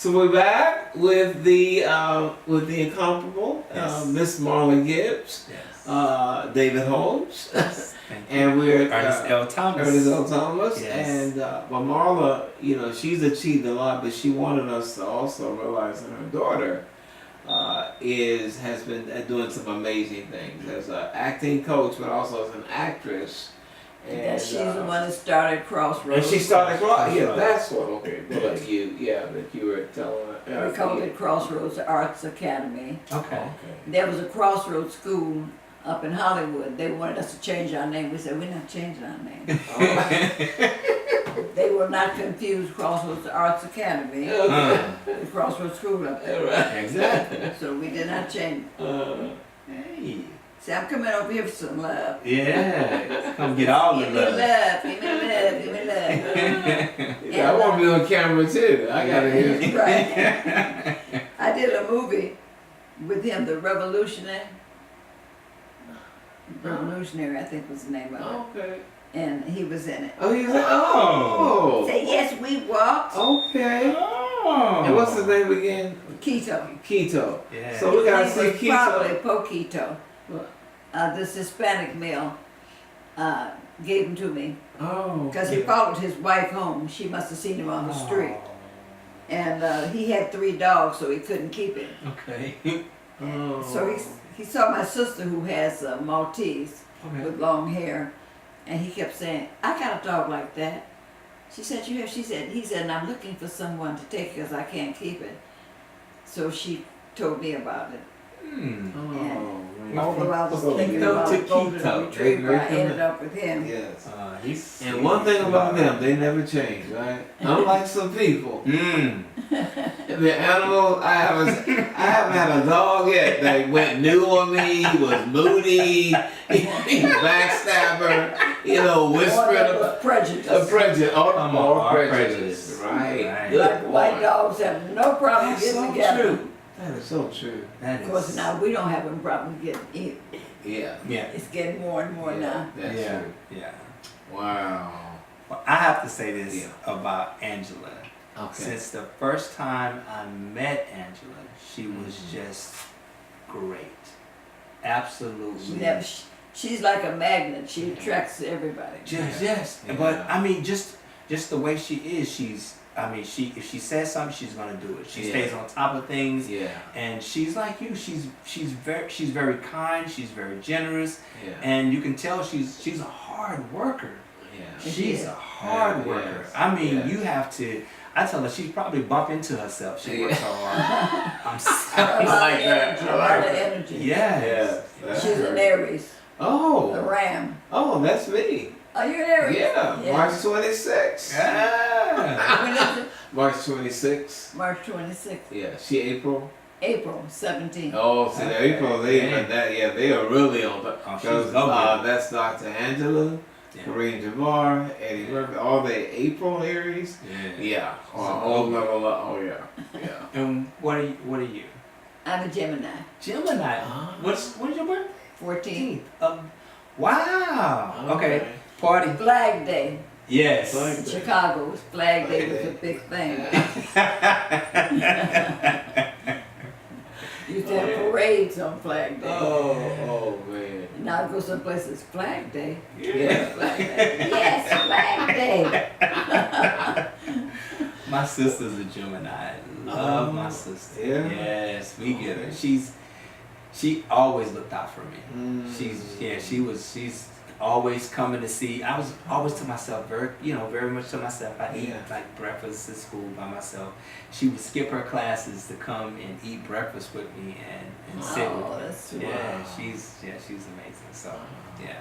So we're back with the incomparable Miss Marla Gibbs, David Holmes, and we're Ernest L. Thomas. Ernest L. Thomas, yes. and but Marla, you know, she's achieved a lot, but she wanted us to also realize that her daughter has been doing some amazing things as an acting coach, but also as an actress. And she's the one that started Crossroads. And she started Crossroads. Yeah, that's what. Okay, but that you were telling her. We called it Crossroads Arts Academy. Okay. There was a Crossroads school up in Hollywood. They wanted us to change our name. We said, we're not changing our name. They will not confuse Crossroads Arts Academy with Crossroads School up there. Right. Exactly. So we did not change. Hey. See, I'm coming over here for some love. Yeah. Come get all the Give me love. love, give me love, give me love. Yeah, I want to be on camera too. I gotta hear. Right. I did a movie with him, The Revolutionary. Revolutionary, I think was the name of it. Okay. And he was in it. Oh, he's like, oh. Say, yes, we walked. Okay. Oh. And what's his name again? Keto. Keto. Yeah. So we gotta His see name was probably Keto. Poquito. This Hispanic male gave him to me Oh. because he followed his wife home. She must have seen him on the street. And he had 3 dogs, so he couldn't keep it. Okay. Oh. So he saw my sister who has a Maltese with long hair, and he kept saying, I got a dog like that. She said, you have? He said, and I'm looking for someone to take because I can't keep it. So she told me about it. Although I was thinking about a golden retriever, I ended up with him. Yes. He's And one thing about them, they never change, right? Unlike some people. The animals, I haven't had a dog yet that went new on me, was moody, backstabber, you know, whispering. Prejudice. A prejudice, More prejudice. Right. Right. Good Like white boy. dogs have no problem That's getting so together. true. That is so true. That Of course, is. now we don't have a problem getting it. Yeah. Yeah. It's getting more and more now. That's Yeah. true. Yeah. Wow. Well, I have to say this Yeah. about Angela. Okay. Since the first time I met Angela, she was just great. Absolutely. She's like a magnet. She attracts everybody. Yes. Yeah. But I mean, just the way she is, if she says something, she's gonna do it. She stays on top of things. Yeah. And she's like you. She's very kind. She's very generous. Yeah. And you can tell she's a hard worker. Yeah. She's a hard worker. Yes. I mean, Yes. you have to. I tell her she's probably bump into herself. She works so hard. I'm A sorry. lot like of that. energy. I A lot like of that. energy. Yes. That's She's an great. Aries. A Oh. ram. Oh, that's me. Oh, you're an Aries? Yeah. March 26th. Yeah. When is it? March 26th. March 26th. Yeah. She April. April 17th. Oh, see, Okay. April. They are really on top. Oh, she's Because lovely. that's Dr. Angela, Yeah. Kareem Jabbar, Eddie Murphy, all the April Aries. Yeah. So A whole level up. Oh yeah. Yeah. And what are you? I'm a Gemini. Gemini. Ah. What's your birthday? 14th. Wow. Okay. Party. Flag Day. Yes. Flag In Day. Chicago, Flag Day was a big thing. Used to have parades on Flag Day. Oh man. Now I go someplace it's Flag Day. Yeah. Flag Day. Yes, Flag Day. My sister's a Gemini. I love my sister. Yeah? Yes, we get her. She always looked out for me. She's always coming to see. I was always to myself, very much to myself. I eat like breakfast at school by myself. She would skip her classes to come and eat breakfast with me and sit with me. That's sweet. Yeah, she's amazing. So yeah,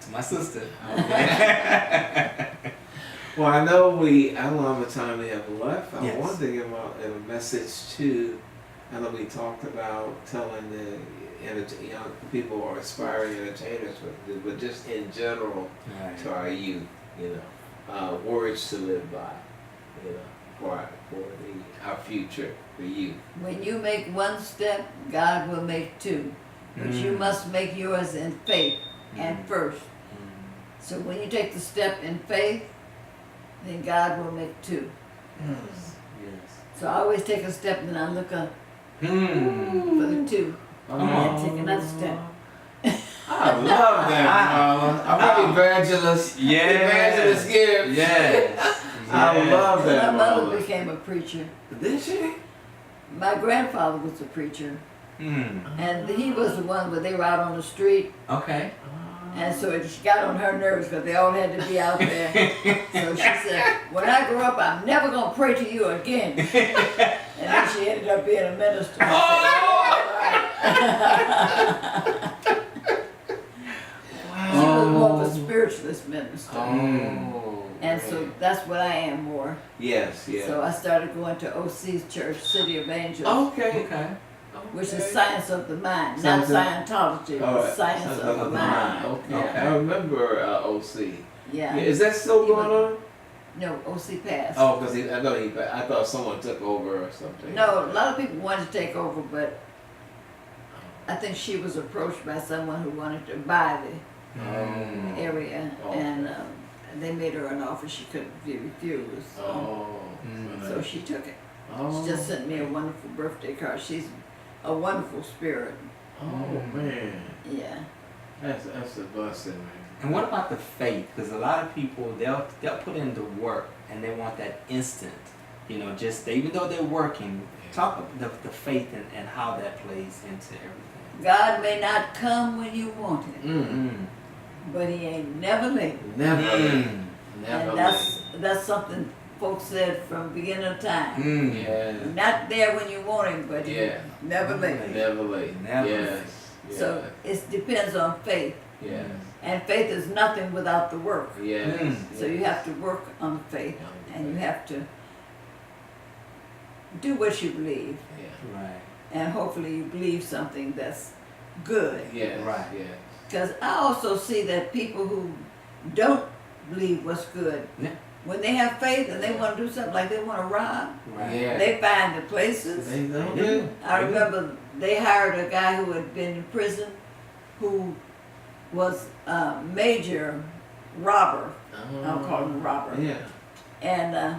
to my sister. Well, I know I don't know how much time we have left. I Yes. wanted to give a message to. I know we talked about telling the young people or aspiring entertainers, but just in general to our youth, words to live by, for our future, for you. When you make one step, God will make 2. But you must make yours in faith and first. So when you take the step in faith, then God will make 2. Yes. So I always take a step and then I look up Hmm. for the two. Come And on. take another step. I love that, Marla. I'm an evangelist. Yes. Evangelist Gibbs. Yes. I love My that, mother Marla. became a preacher. Did she? My grandfather was a preacher. Hmm. And he was the one where they were out on the street. Okay. And so it got on her nerves because they all had to be out there. So she said, when I grow up, I'm never going to pray to you again. And then she ended up being a minister. She was more of a spiritualist minister. Oh. And so that's what I am more. Yes, yes. So I started going to OC's church, City of Angels, Okay. Okay. which is science of the mind. Science Not of- Scientology, All but right. science of the mind. Okay. Okay. I remember OC. Yeah. Yeah, is that still He going was- on? No, OC passed. Oh, because I thought someone took over or something. No, a lot of people wanted to take over, but I think she was approached by someone who wanted to buy the Mm. area, Oh. and they made her an offer she couldn't refuse. Oh. So she took it. Oh. She just sent me a wonderful birthday card. She's a wonderful spirit. Oh man, Yeah. that's a blessing, man. And what about the faith? Because a lot of people they'll put in the work and they want that instant. You know, just even though they're working, talk about the faith and how that plays into everything. God may not come when you want him, Mm. but he ain't never late. Never, Mm. never. And that's something folks said from beginning of time. Mm. Yeah. Not there when you want him, but he Yeah. never late. Never late. Never Yes. late. Yes. So it depends on faith. Yes. And faith is nothing without the work. Yes. Mm. So you have to work on faith, and you have to do what you believe. Yeah. Right. And hopefully you believe something that's good. Yes. Right. Yes. Because I also see that people who don't believe what's good, Yeah. when they have faith and they want to do something like they want to rob, Right. Yeah. they find the places. They don't They do. do. I remember they hired a guy who had been in prison who was a major robber. I'll call him a robber. Yeah. And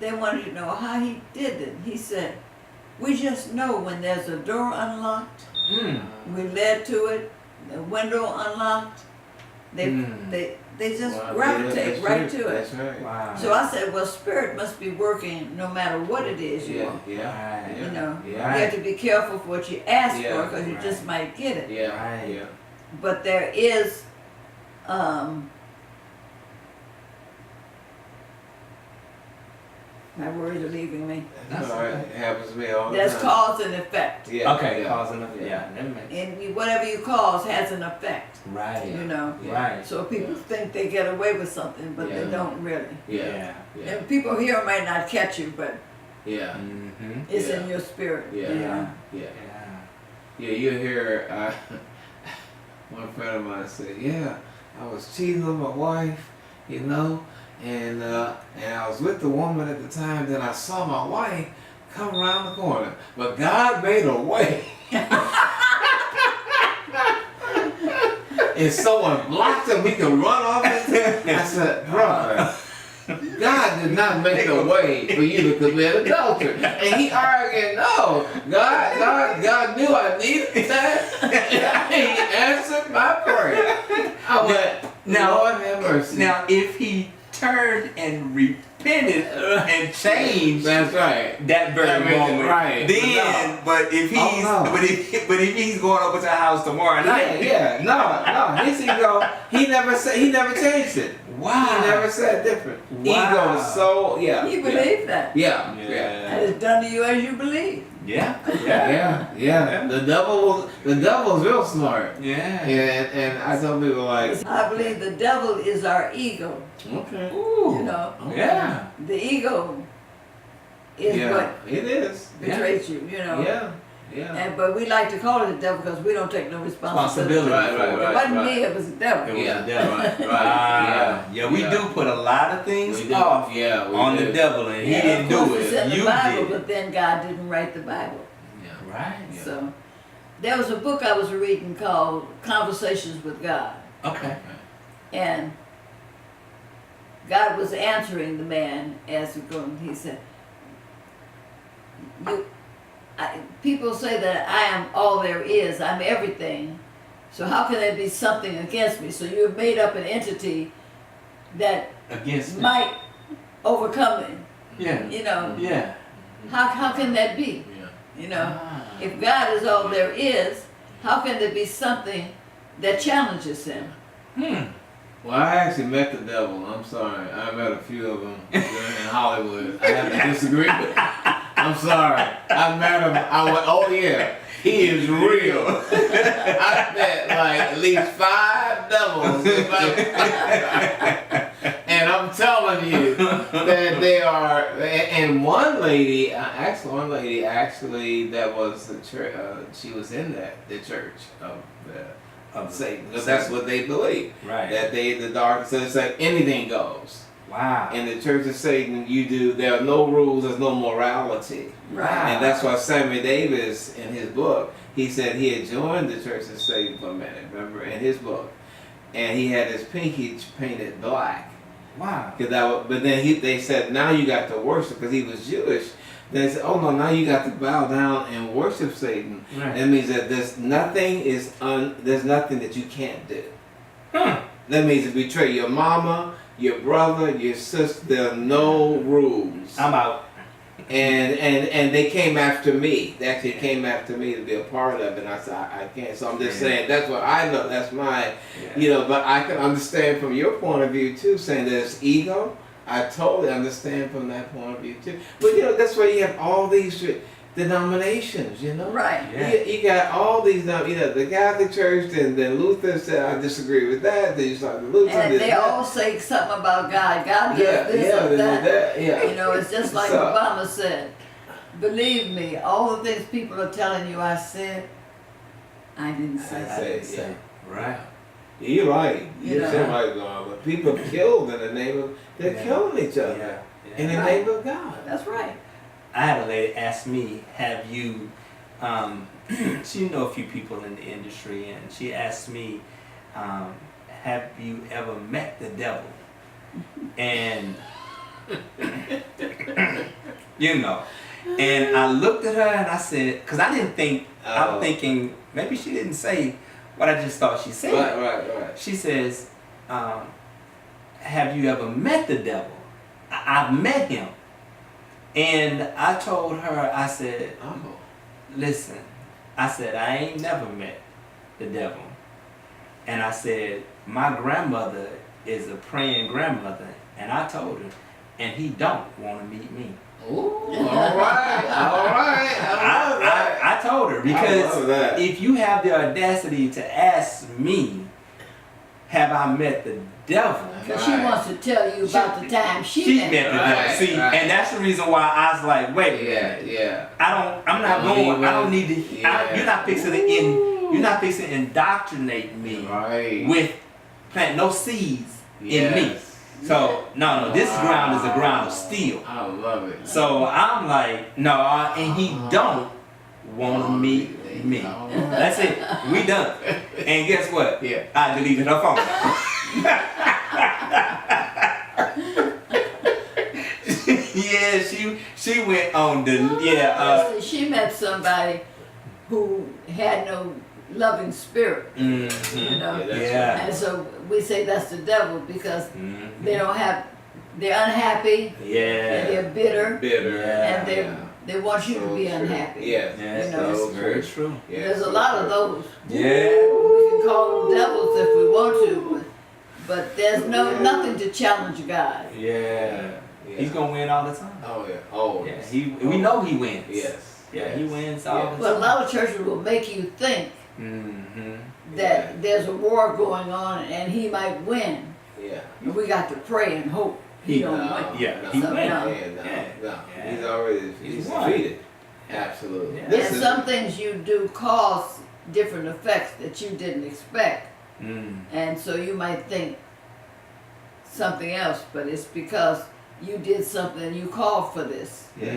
they wanted to know how he did it. He said, we just know when there's a door unlocked, Mm. we led to it, the window unlocked, they Mm. they just Wow, gravitate yeah, right that's to true. it. That's right. Wow. So I said, well, spirit must be working no matter what it is you Yeah. want. Yeah. Right. You know, Yeah. you have to be careful for what you ask Yeah, for because you right. just might get it. Yeah. Right. Yeah. But there is, my words are leaving me. That's all right. It happens to me all the There's time. cause and effect. Yeah. Okay. Yeah. Cause enough. Yeah. That makes. And whatever you cause has an effect, Right. you know. Yeah. Right. So people think they get away with something, but Yeah. they don't really. Yeah. Yeah. And people here might not catch you, but Yeah. Mm-hmm. it's Yeah. in your spirit. Yeah. You know? Yeah. Yeah. Yeah, you hear one friend of mine say, yeah, I was cheating on my wife, you know, and I was with the woman at the time, then I saw my wife come around the corner, but God made a way. And someone blocked him, we could run off it. I said, brother, God did not make a way for you to commit adultery. And he argued, no, God knew I needed that. He answered my prayer. I went, Now- Lord have mercy. Now, if he turned and repented and changed That's right. that very That makes it moment, right. then, but if he's, Oh, no. but if he's going over to the house tomorrow night, Yeah, no. His ego, he never changed it. wow, He never said different. Wow. Ego is so, yeah. You believe that. Yeah. And yeah, it's done to you as you believe. yeah, Yeah. The devil's real smart. yeah. And I tell people like, I believe the devil is our ego. okay. Ooh, You know, yeah, the ego is Yeah, what it is. betrays you. You know. Yeah. But we like to call it the devil because we don't take no responsibility. Responsibility. Right. It wasn't me, it was the devil. It was Yeah, the devil. right, right. Yeah, we Yeah. do put a lot of things We do. off Yeah, we on do. the devil, and he Yeah, didn't of course do it's it. in the You Bible, did. but then God didn't write the Bible. Yeah. Right. Yeah. So there was a book I was reading called Conversations with God. Okay. And God was answering the man as he said, people say that I am all there is. I'm everything. So how can there be something against me? So you've made up an entity that Against me. might overcome it. Yeah. You know, Yeah. how can that be? Yeah. You know, if God is all there is, how can there be something that challenges him? Well, I actually met the devil. I'm sorry. I met a few of them in Hollywood. I have to disagree with. I'm sorry. I met him. I went, oh yeah, he is real. I met like at least 5 devils. And I'm telling you that they are. And one lady actually, that was the church. She was in the church of Satan, because that's what they believe. Right. That the dark, so it's like anything goes. Wow. In the church of Satan, there are no rules, there's no morality. Right. And that's why Samuel Davis, in his book, he said he had joined the church of Satan for a minute, remember, in his book. And he had his pinky painted black. Wow. But then they said, now you got to worship, because he was Jewish. Then they said, oh no, now you got to bow down and worship Satan. Right. That means that there's nothing that you can't do. That means to betray your mama, your brother, your sister. There are no rules. I'm out. And they came after me. They actually came after me to be a part of it. And I said, I can't. So I'm just saying, that's what I know. That's my, but I can understand from your point of view too, saying there's ego. I totally understand from that point of view too. But that's why you have all these denominations, Right. Yeah. You got all these, the Catholic Church, and then Luther said, I disagree with that. Then you start the Luther. And they all say something about God. God does this or that. Yeah. It's just like Obama said. Believe me, all the things people are telling you I said, I didn't say. Right. You're right. You know. You're right, God. But people killed in the name of, they're killing each other in the name of God. That's right. I had a lady ask me, have you, she know a few people in the industry, and she asked me, have you ever met the devil? And, and I looked at her and I said, because I didn't think, I'm thinking, maybe she didn't say what I just thought she said. Right. She says, have you ever met the devil? I've met him. And I told her, I said, listen, I said, I ain't never met the devil. And I said, my grandmother is a praying grandmother. And I told her, and he don't want to meet me. Ooh, all right. I told her, because if you have the audacity to ask me, have I met the devil? Because she wants to tell you about the time she met the devil. See, and that's the reason why I was like, wait a minute. Yeah. I don't need to. You're not fixing to indoctrinate me with plant no seeds in me. So no, this ground is a ground of steel. I love it. So I'm like, no, and he don't want to meet me. That's it. We done. And guess what? Yeah. I deleted her phone. Yeah, she went on the she met somebody who had no loving spirit. And so we say that's the devil, because they don't have, they're unhappy. And they're bitter. And they want you to be unhappy. That's very true. There's a lot of those. Yeah. We can call them devils if we want to, but there's nothing to challenge God. He's gonna win all the time. We know he wins. He wins all the time. But a lot of churches will make you think that there's a war going on and he might win. And we got to pray and hope he don't win. He wins. He's already defeated. Absolutely. And some things you do cause different effects that you didn't expect. And so you might think something else, but it's because you did something, you called for this. Well,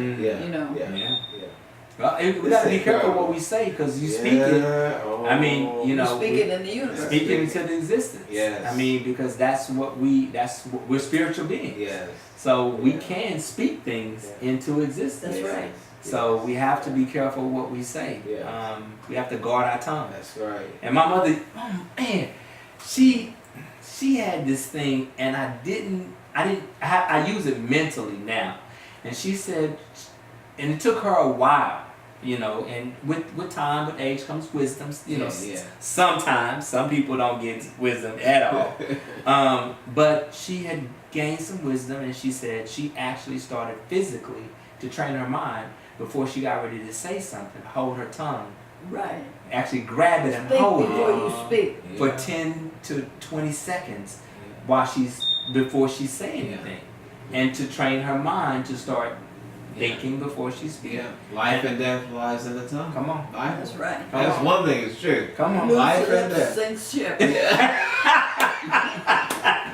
we gotta be careful what we say, because you speak it. I mean, you speak it in the universe. Speak it into the existence. I mean, because that's what we're spiritual beings. So we can speak things into existence. That's right. So Yes. we have to be careful what we say. Yes. We have to guard our tongue. That's right. And my mother, oh man, she had this thing, and I use it mentally now. And she said, and it took her a while, and with time, with age comes wisdom. Sometimes some people don't get wisdom at all. But she had gained some wisdom, and she said she actually started physically to train her mind before she got ready to say something, hold her tongue. Right. Actually grab it and Speak hold before it you speak. for 10 to 20 seconds before she say anything. And to train her mind to start thinking before she speaks. Yeah. Life and death lies in the tongue. Come on. That's right. That's one thing is true. Come on. Life Loose and lips death. sink ship.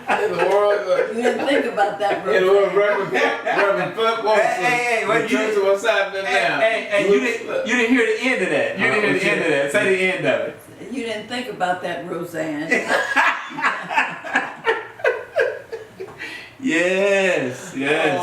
In the world, You didn't think about that, in the bro. world, Reverend Flip Wilson. Hey, what you- What's happening now? Hey, you didn't hear the end of that. You didn't hear the end of that. Say the end of it. You didn't think about that, Roseanne. Yes.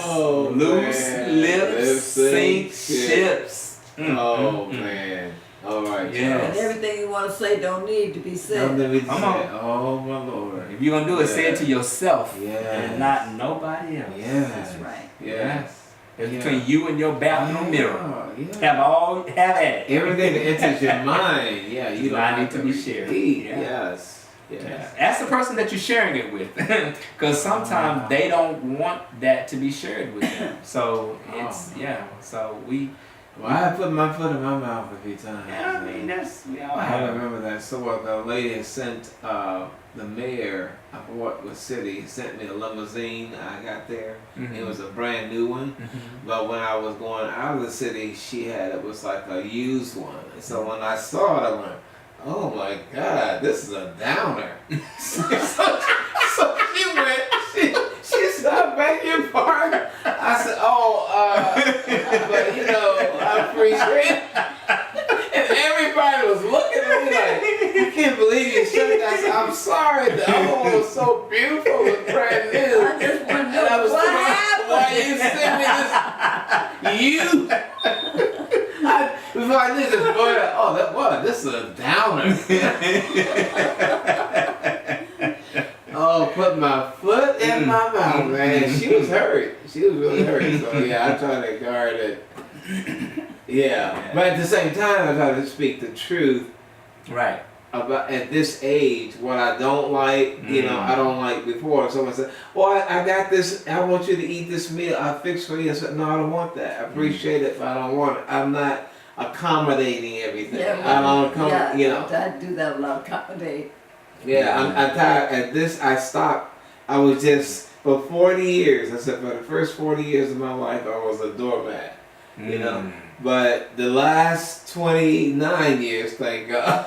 Oh, Loose man. lips sink ships. Oh man. All right. Yes. And everything you want to say don't need to be said. Come on. Oh my Lord. If you're gonna do it, say it to yourself Yes. and not nobody else. Yes. That's right. Yes. It's between you and your bathroom mirror. Yeah. Have at it. Everything that enters your mind, you Does don't not have need to be shared. repeat. Yeah. Yes. Yes. Yeah. Ask the person that you're sharing it with, because sometimes they don't want that to be shared with them. So it's So we. Well, I put my foot in my mouth a few times. Yeah, I mean we all I have. remember that. So the lady had sent the mayor of what city sent me a limousine. I got there. Mhm. It was a brand new one. Mhm. But when I was going out of the city, it was like a used one. And so when I saw it, I went, oh my God, this is a downer. so she went, she stopped back in park. I said, but I appreciate it. And everybody was looking at me like, I can't believe you said that. I said, I'm sorry, the other one was so beautiful, it was brand new. I just want to And know I was what thinking, happened. why you sent me this? Before I knew this, this is a downer. Put my foot in my mouth, man. She was hurt. She was really hurt. So I try to guard it. Yeah. But at the same time, I try to speak the truth. Right. About at this age, what I don't like, I don't like before. Someone said, well, I got this, I want you to eat this meal I fixed for you. I said, no, I don't want that. I appreciate it, but I don't want it. I'm not accommodating everything. I don't I do that a lot, accommodate. I'm tired. At this, I stopped. I was just, for 40 years, I said, for the first 40 years of my life, I was a doormat. But the last 29 years, thank God,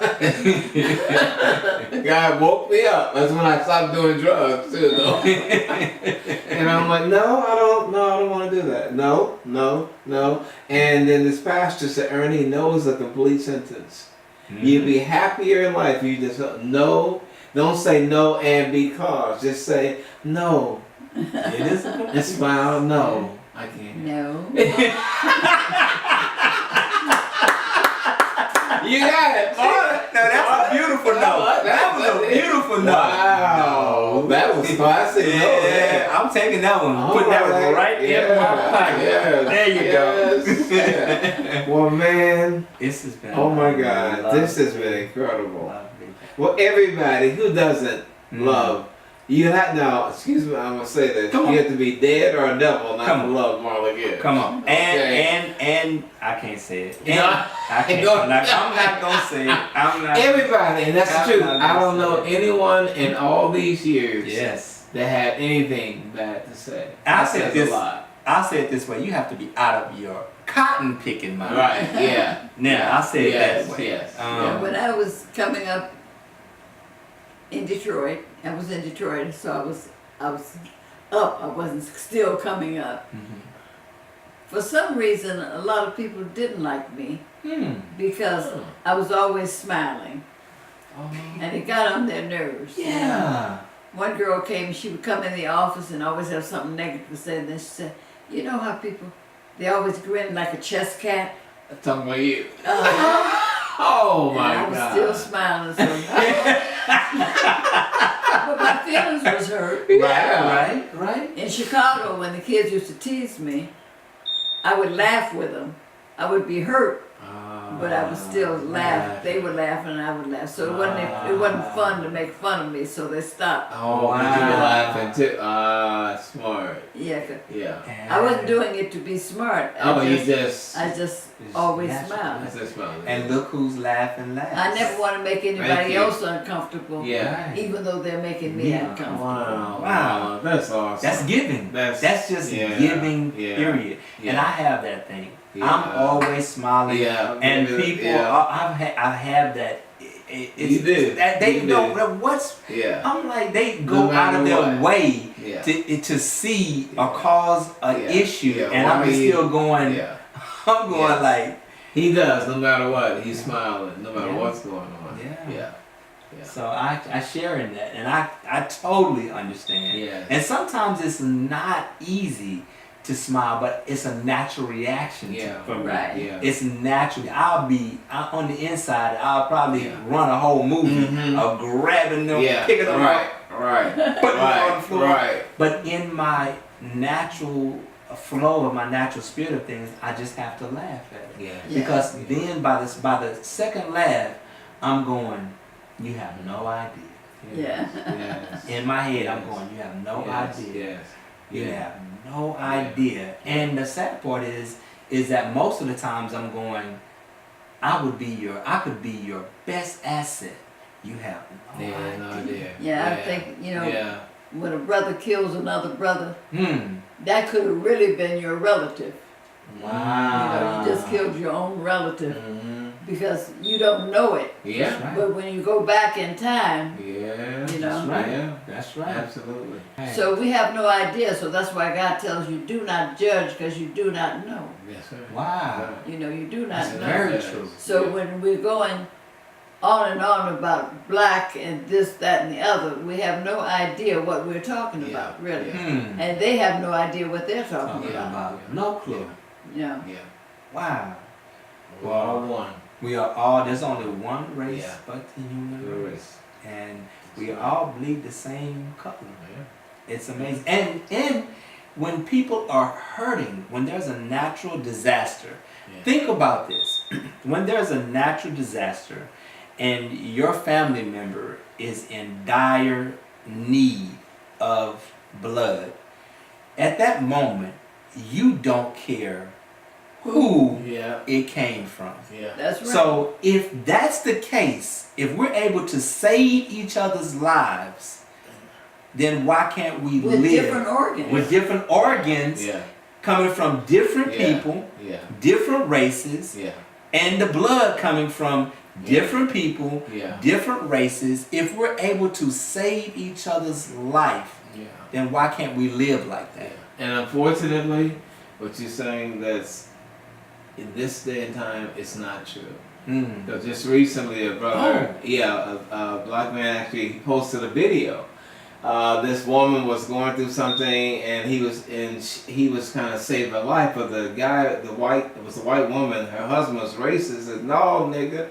God woke me up. That's when I stopped doing drugs too, though. And I'm like, no, I don't want to do that. No. And then this pastor said, Ernie, no is a complete sentence. You'll be happier in life. You just no. Don't say no and because. Just say no. It is. And smile. No, I can't. No. You got it. That's a beautiful note. That was a beautiful note. Wow. That was classic. Yeah, I'm taking that one. Putting that one right in my pocket. Yes. There you go. Yeah. Well, man. This has been. Oh my God. This has been incredible. Well, everybody who doesn't love, you have now. Excuse me, I'm gonna say this. You have to be dead or a devil not to love Marla Gibbs. Come on. And I can't say it. And I can't. I'm not gonna say it. I'm not. Everybody, and that's the truth. not I don't gonna know say anyone in all these years Yes. that had anything bad to say. I said this. A lot. I say it this way. You have to be out of your cotton picking mind. Right. Yeah. Now I say it that way. Yes. When I was coming up in Detroit, I was in Detroit, so I was up. I wasn't still coming up. Mm-hmm. For some reason, a lot of people didn't like me because Hmm. I was always smiling, and it got on their nerves. you know. Yeah. One girl came, she would come in the office and always have something negative to say, and then she said, you know how people They always grin like a chess cat. I'm talking about you. Uh, Oh and my I was God. still smiling. So but my feelings was hurt. Yeah. Right. In Chicago, when the kids used to tease me, I would laugh with them. I would be hurt, but I would still laugh. They would laugh and I would laugh. So it wasn't fun to make fun of me. So they stopped. Oh, wow. You were laughing too. Smart. Yeah, 'cause Yeah. I wasn't doing it to be smart. You just. I just always smile. That's smile. And look who's laughing last. I never want to make Thank anybody you. else uncomfortable. Yeah. Even though they're making me Yeah. uncomfortable. Wow. That's awesome. That's giving. That's just giving, period. Yeah. And I have that thing. Yeah. I'm always smiling. Yeah. And Yeah. people, Yeah. I have that. You do. That they You know do. what's. Yeah. I'm like, they No go out of matter their what. way Yeah. to see or cause an Yeah. issue, Yeah. and Well, I'm still going. Yeah. I'm going Yeah. like. He does, no matter what. He's smiling, no matter Yeah. what's going on. Yeah. Yeah. So I share in that, and I totally understand. Yes. And sometimes it's not easy to smile, but it's a natural reaction for me. Right. Yeah. It's natural. On the inside, I'll probably Yeah. run a whole movie Mhm. of grabbing them, Yeah. picking them Right. up, Right. putting them on the floor. Right. But in my natural flow of my natural spirit of things, I just have to laugh at it. Yeah. Yeah. Because then by the second laugh, I'm going, you have no idea. Yeah. Yes. In my head, I'm Yes. going, you have no Yes. idea. Yes. You Yeah. have no idea. And the sad part is that most of the times I'm going, I could be your best asset. You have no Yeah. idea. No idea. Yeah, I think, Yeah. when a brother kills another brother, Hmm. that could have really been your relative. Wow. You just killed your own relative Mm-hmm. because you don't know it. Yeah. That's right. But when you go back in time, Yeah. You know. That's right. Yeah. That's right. Absolutely. so we have no idea. So that's why God tells you, do not judge because you do not know. Yes, sir. Wow. You know, you do That's not know. very true. So when we're going on and on about black and this, that, and the other, we have no idea what we're talking Yeah. about, really. Yeah. Hmm. And they have no idea what they're talking Talking about. about no clue. You know. Yeah. Wow. We're all one. We are all, there's only one race Yeah. but the human The race. And we all bleed the same color. Yeah. It's amazing. And when people are hurting, when there's a natural disaster, Yeah. think about this. When there's a natural disaster and your family member is in dire need of blood, at that moment, you don't care who Yeah. it came from. Yeah. That's right. So if that's the case, if we're able to save each other's lives, then why can't we with live different organs. with different organs Yeah. coming from different Yeah. people, Yeah. different races, Yeah. and the blood coming from different people, Yeah. different races? If we're able to save each other's life, Yeah. then why can't we live like that? And unfortunately, what you're saying, that's in this day and time, it's not true. Mm. Because just recently, a brother, a black man actually posted a video. This woman was going through something, and he was kind of saving her life. But the guy, it was a white woman. Her husband was racist. Said, "No, nigga,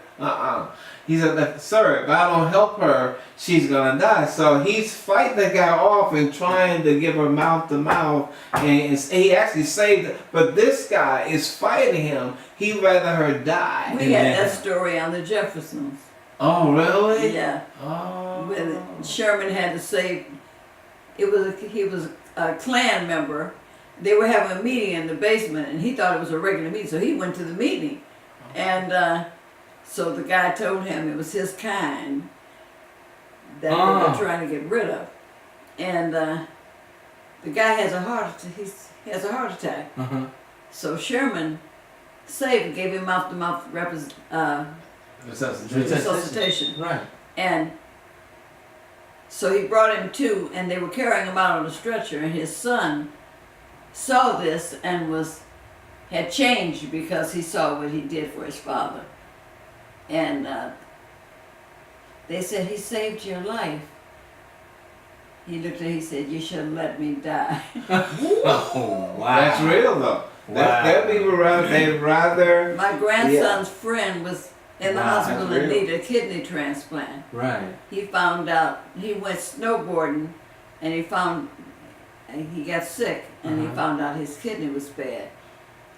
He said, "Sir, if I don't help her, she's gonna die." So he's fighting the guy off and trying to give her mouth to mouth, and he actually saved her. But this guy is fighting him. He'd rather her die. We had that story on the Jeffersons. Oh, really? Yeah. Oh. When Sherman had to save, he was a Klan member. They were having a meeting in the basement, and he thought it was a regular meeting, so he went to the meeting. And so the guy told him it was his kind that they were trying to get rid of. And the guy has a heart attack. Uh-huh. So Sherman saved and gave him mouth-to-mouth resuscitation. Right. And so he brought him to, and they were carrying him out on a stretcher, and his son saw this and had changed because he saw what he did for his father. And they said, "He saved your life." He looked at him, he said, "You should have let me die." Oh, wow. That's real though. That people rather they'd rather. My grandson's friend was in the Wow, hospital that's and real. needed a kidney transplant. Right. He found out, he went snowboarding and he got sick and he found out his kidney was bad.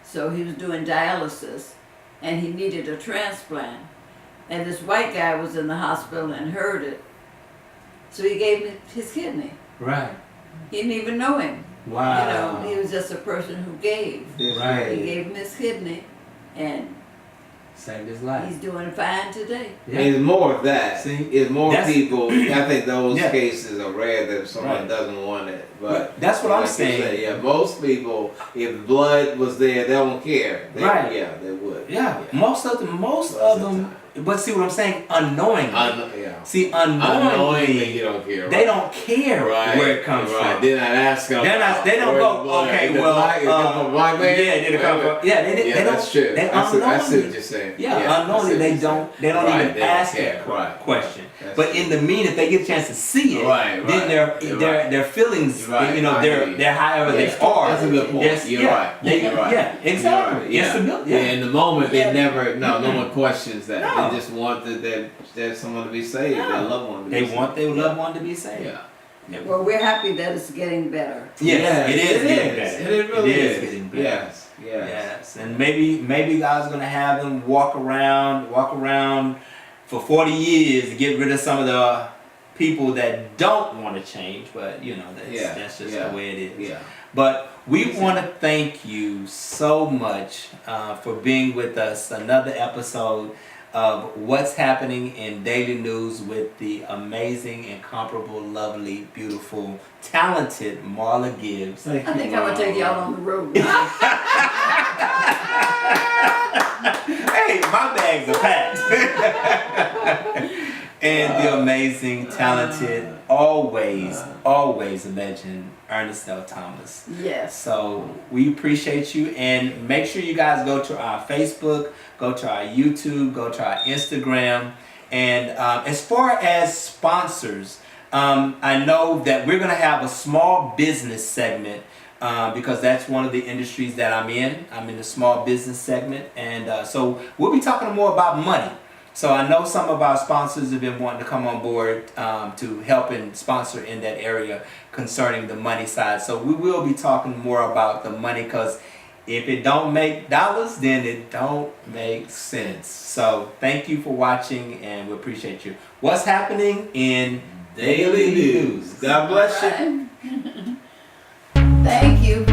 So he was doing dialysis and he needed a transplant. And this white guy was in the hospital and heard it. So he gave him his kidney. Right. He didn't even know him. Wow. You know, he was just a person who gave. Right. He gave him his kidney and Saved his life. he's doing fine today. Yeah. It's more of that. See? It's more That's- people. I think those Yeah. cases are rare that someone Right. doesn't want it. But That's what I'm like you saying. said, yeah, most people, if blood was there, they don't care. Right. Yeah, they would. Yeah. Most of them. But see what I'm saying? Unknowingly. Yeah. See, Unknowingly, unknowingly, you don't care. they don't care Right. where it comes right. from. They're not asking. They're not. They don't where's go. the blood? Okay, Is it well, black? Is it from a black man? yeah, did it come from? Yeah, they Yeah, don't. that's true. They I see what unknowingly. you're saying. Yeah, unknowingly they don't Right, even they don't ask care. that Right. question. That's But true. in the mean, if they get a chance to see it, Right, then right. their feelings, Right, you know, I they're hear you. they're however they Yeah, are. that's a good point. Yes, You're yeah, right. they- You're right. Yeah, exactly. You're right. Instability. Yeah, in the moment Yeah. they never. No one questions that. No. They just want that someone to be saved. No. Their loved one to be They saved. want their loved one to be saved. Yeah. Well, we're happy that it's getting better. Yes, it is getting is. better. It really It is is. getting better. Yes. Yes. Yes, and maybe God's gonna have them walk around for 40 years to get rid of some of the people that don't want to change. But you know, that's just the way it is. Yeah. But we want to thank you so much for being with us. Another episode of What's Happening in Daily News with the amazing, incomparable, lovely, beautiful, talented Marla Gibbs. I think I'm gonna take y'all on the road. Hey, my bags are packed. And the amazing, talented, always a legend, Ernest Thomas. Yes. So we appreciate you, and make sure you guys go to our Facebook, go to our YouTube, go to our Instagram. And as far as sponsors, I know that we're going to have a small business segment because that's one of the industries that I'm in. I'm in the small business segment, and so we'll be talking more about money. So I know some of our sponsors have been wanting to come on board to help and sponsor in that area concerning the money side. So we will be talking more about the money, because if it don't make dollars, then it don't make sense. So thank you for watching, and we appreciate you. What's happening in Daily News. God bless you. Thank you.